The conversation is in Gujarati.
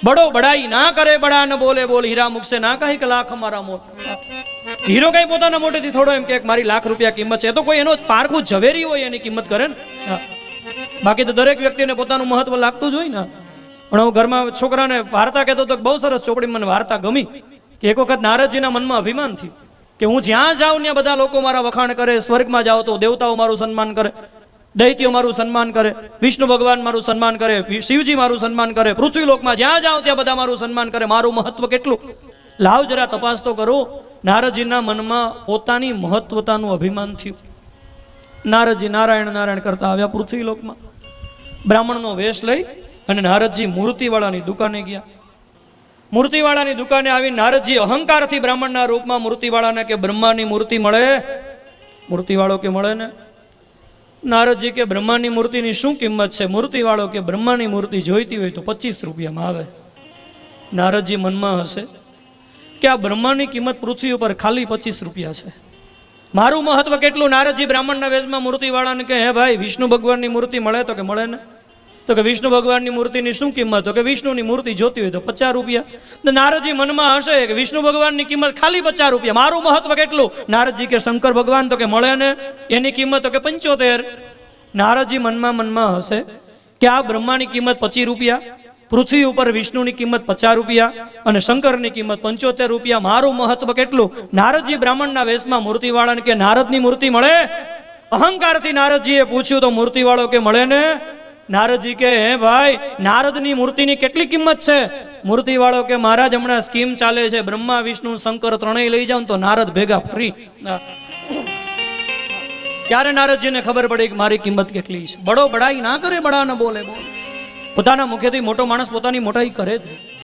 बड़ो बड़ाई ना करे बड़ा न बोले बोल हीरा मुख से ना कहे कि लाख हमारा मोट हीरो कई પોતાના મોટેથી થોડો એમ કે મારી લાખ રૂપિયા કિંમત છે તો કોઈ એનો પારખું ઝવેરી હોય એની કિંમત કરે ને બાકી તો દરેક વ્યક્તિને પોતાનું મહત્વ લાગતું જ હોય ને પણ હું ઘરમાં છોકરાને વાર્તા કહેતો તો બહુ સરસ ચોપડી મને વાર્તા ગમી કે એક વખત નારદજીના મનમાં અભિમાન થયું કે હું જ્યાં જાઉં ત્યાં બધા લોકો મારા વખાણ કરે સ્વર્ગમાં જાઉં તો દેવતાઓ મારું સન્માન કરે દૈત્યો મારું સન્માન કરે વિષ્ણુ ભગવાન મારું સન્માન કરે શિવજી મારું સન્માન કરે પૃથ્વી લોકમાં જ્યાં જાઉં ત્યાં બધા મારું સન્માન કરે મારું મહત્વ કેટલું લાવ જરા તપાસ તો કરો નારદજીના મનમાં પોતાની મહત્વતાનું અભિમાન થયું નારદજી નારાયણ નારાયણ કરતા આવ્યા પૃથ્વી લોકમાં બ્રાહ્મણનો વેશ લઈ અને નારદજી મૂર્તિવાળાની દુકાને ગયા મૂર્તિવાળાની દુકાને આવી નારદજી અહંકારથી બ્રાહ્મણના રૂપમાં મૂર્તિવાળાને કે બ્રહ્માની મૂર્તિ મળે મૂર્તિવાળો કે મળે ને નારદજી કે બ્રહ્માની મૂર્તિની શું કિંમત છે મૂર્તિવાળો કે બ્રહ્માની મૂર્તિ જોઈતી હોય તો 25 રૂપિયામાં આવે નારદજી મનમાં હશે કે આ બ્રહ્માની કિંમત પૃથ્વી ઉપર ખાલી 25 રૂપિયા છે મારું મહત્વ કેટલું નારદજી બ્રાહ્મણના વેશમાં મૂર્તિવાળાને કે હે ભાઈ વિષ્ણુ ભગવાનની મૂર્તિ મળે તો કે મળે ને તો કે વિષ્ણુ ભગવાનની મૂર્તિની શું કિંમત તો કે વિષ્ણુની મૂર્તિ જોતી હોય તો 50 રૂપિયા નારદજી મનમાં હશે કે વિષ્ણુ ભગવાનની કિંમત ખાલી 50 રૂપિયા મારું મહત્વ કેટલું નારદજી કે શંકર ભગવાન તો કે મળે ને એની કિંમત તો કે 75 નારદજી મનમાં હશે કે આ બ્રહ્માની કિંમત 25 રૂપિયા પૃથ્વી ઉપર વિષ્ણુની કિંમત 50 રૂપિયા અને શંકરની કિંમત 75 રૂપિયા મારું મહત્વ કેટલું નારદજી બ્રાહ્મણના વેશમાં મૂર્તિવાળાને કે નારદની મૂર્તિ મળે અહંકારથી નારદજીએ પૂછ્યું તો મૂર્તિવાળો કે મળે ને નારદજી કે હે ભાઈ નારદની મૂર્તિની કેટલી કિંમત છે મૂર્તિવાળો કે મહારાજ હમણાં સ્કીમ ચાલે છે બ્રહ્મા વિષ્ણુ શંકર ત્રણેય લઈ જાવ તો નારદ ભેગા ફ્રી ત્યારે નારદજીને ખબર પડી કે મારી કિંમત કેટલી છે બડો બડાઈ ના કરે બડા ન બોલે બોલ પોતાના મુખેથી મોટો માણસ પોતાની મોટાઈ કરે જ નહીં